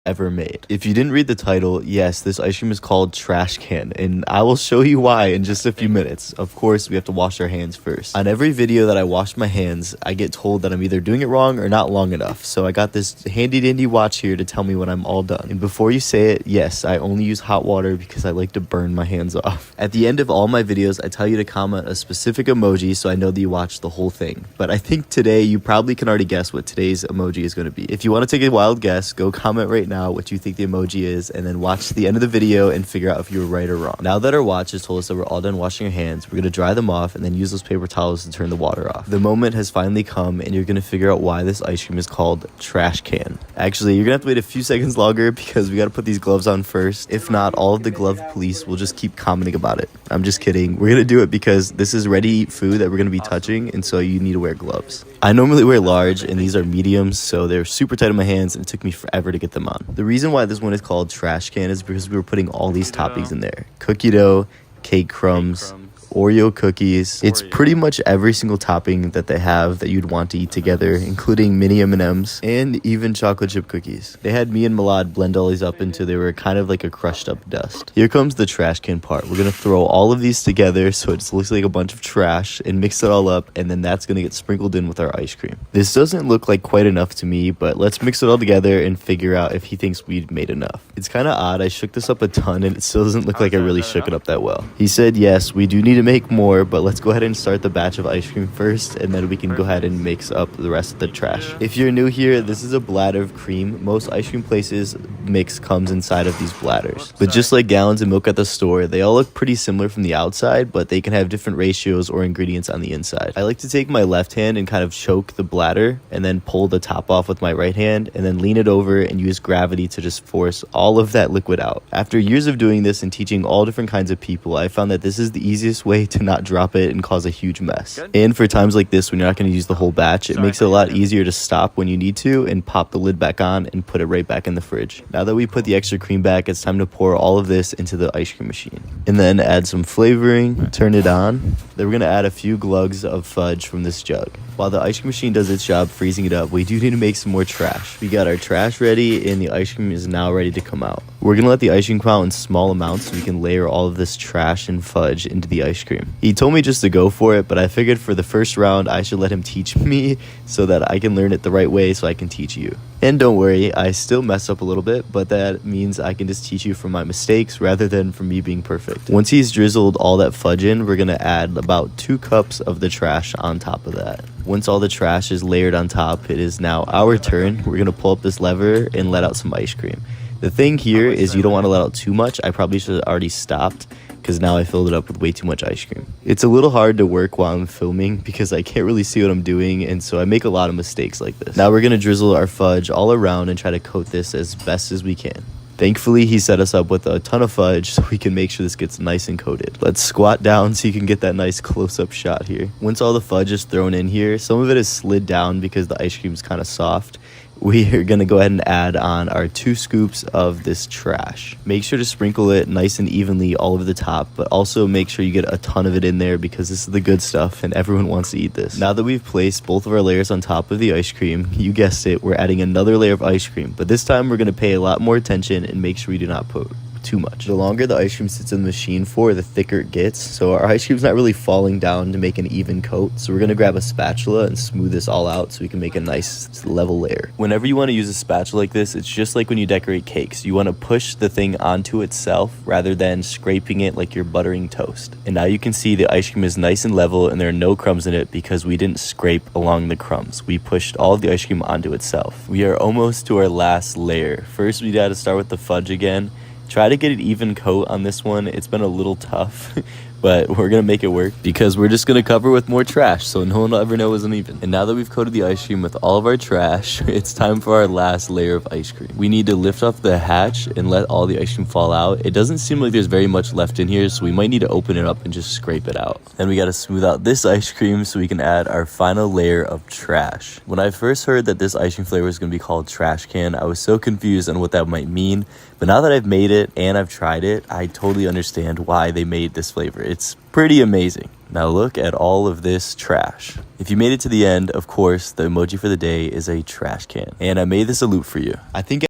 ever made. If you didn't read the title, yes, this ice cream is called Trash Can, and I will show you why in just a few minutes. Of course, we have to wash our hands first. On every video that I wash my hands, I get told that I'm either doing it wrong or not long enough. So I got this handy dandy watch here to tell me when I'm all done. And before you say it, yes, I only use hot water because I like to burn my hands off. At the end of all my videos, I tell you to comment a specific emoji so I know that you watched the whole thing. But I think today you probably can already guess what today's emoji is going to be. If you want to take a wild guess, go comment right now what you think the emoji is, and then watch the end of the video and figure out if you were right or wrong. Now that our watch has told us that we're all done washing our hands, we're going to dry them off and then use those paper towels to turn the water off. The moment has finally come, and you're going to figure out why this ice cream is called Trash Can. Actually, you're going to have to wait a few seconds longer because we got to put these gloves on first. If not, all of the glove police will just keep commenting about it. I'm just kidding. We're going to do it because this is ready-to-eat food that we're going to be touching, and so you need to wear gloves. I normally wear large, and these are mediums, so they're super tight in my hands, and it took me forever to get them on. The reason why this one is called Trash Can is because we were putting all these toppings in there. Cookie dough, cake crumbs, Oreo cookies. It's pretty much every single topping that they have that you'd want to eat together, including mini M&Ms and even chocolate chip cookies. They had me and Milad blend all these up until they were kind of like a crushed up dust. Here comes the trash can part. We're gonna throw all of these together so it just looks like a bunch of trash and mix it all up, and then that's gonna get sprinkled in with our ice cream. This doesn't look like quite enough to me, but let's mix it all together and figure out if he thinks we've made enough. It's kind of odd. I shook this up a ton and it still doesn't look like I really shook it up that well. He said yes, we do need to make more, but let's go ahead and start the batch of ice cream first, and then we can go ahead and mix up the rest of the trash. If you're new here, this is a bladder of cream. Most ice cream places mix comes inside of these bladders, but just like gallons of milk at the store, they all look pretty similar from the outside, but they can have different ratios or ingredients on the inside. I like to take my left hand and kind of choke the bladder and then pull the top off with my right hand and then lean it over and use gravity to just force all of that liquid out. After years of doing this and teaching all different kinds of people, I found that this is the easiest way to not drop it and cause a huge mess. And for times like this when you're not going to use the whole batch, it makes it a lot easier to stop when you need to and pop the lid back on and put it right back in the fridge. Now that we put the extra cream back, it's time to pour all of this into the ice cream machine and then add some flavoring, turn it on. Then we're going to add a few glugs of fudge from this jug. While the ice cream machine does its job freezing it up, we do need to make some more trash. We got our trash ready and the ice cream is now ready to come out. We're going to let the ice cream come out in small amounts so we can layer all of this trash and fudge into the ice cream. He told me just to go for it, but I figured for the first round I should let him teach me so that I can learn it the right way so I can teach you. And don't worry, I still mess up a little bit, but that means I can just teach you from my mistakes rather than from me being perfect. Once he's drizzled all that fudge in, we're going to add about 2 cups of the trash on top of that. Once all the trash is layered on top, it is now our turn. We're going to pull up this lever and let out some ice cream. The thing here is you don't want to let out too much. I probably should have already stopped because now I filled it up with way too much ice cream. It's a little hard to work while I'm filming because I can't really see what I'm doing, and so I make a lot of mistakes like this. Now we're going to drizzle our fudge all around and try to coat this as best as we can. Thankfully, he set us up with a ton of fudge so we can make sure this gets nice and coated. Let's squat down so you can get that nice close-up shot here. Once all the fudge is thrown in here, some of it is slid down because the ice cream is kind of soft. We are going to go ahead and add on our 2 scoops of this trash. Make sure to sprinkle it nice and evenly all over the top, but also make sure you get a ton of it in there because this is the good stuff and everyone wants to eat this. Now that we've placed both of our layers on top of the ice cream, you guessed it, we're adding another layer of ice cream, but this time we're going to pay a lot more attention and make sure we do not put too much. The longer the ice cream sits in the machine for, the thicker it gets, so our ice cream's not really falling down to make an even coat. So we're going to grab a spatula and smooth this all out so we can make a nice level layer. Whenever you want to use a spatula like this, it's just like when you decorate cakes. You want to push the thing onto itself rather than scraping it like you're buttering toast. And now you can see the ice cream is nice and level and there are no crumbs in it because we didn't scrape along the crumbs. We pushed all of the ice cream onto itself. We are almost to our last layer. First, we got to start with the fudge again. Try to get an even coat on this one. It's been a little tough, but we're going to make it work because we're just going to cover with more trash so no one will ever know it was uneven. And now that we've coated the ice cream with all of our trash, it's time for our last layer of ice cream. We need to lift off the hatch and let all the ice cream fall out. It doesn't seem like there's very much left in here, so we might need to open it up and just scrape it out. Then we got to smooth out this ice cream so we can add our final layer of trash. When I first heard that this ice cream flavor was going to be called Trash Can, I was so confused on what that might mean. But now that I've made it and I've tried it, I totally understand why they made this flavor. It's pretty amazing. Now look at all of this trash. If you made it to the end, of course, the emoji for the day is a trash can. And I made this a loop for you. I think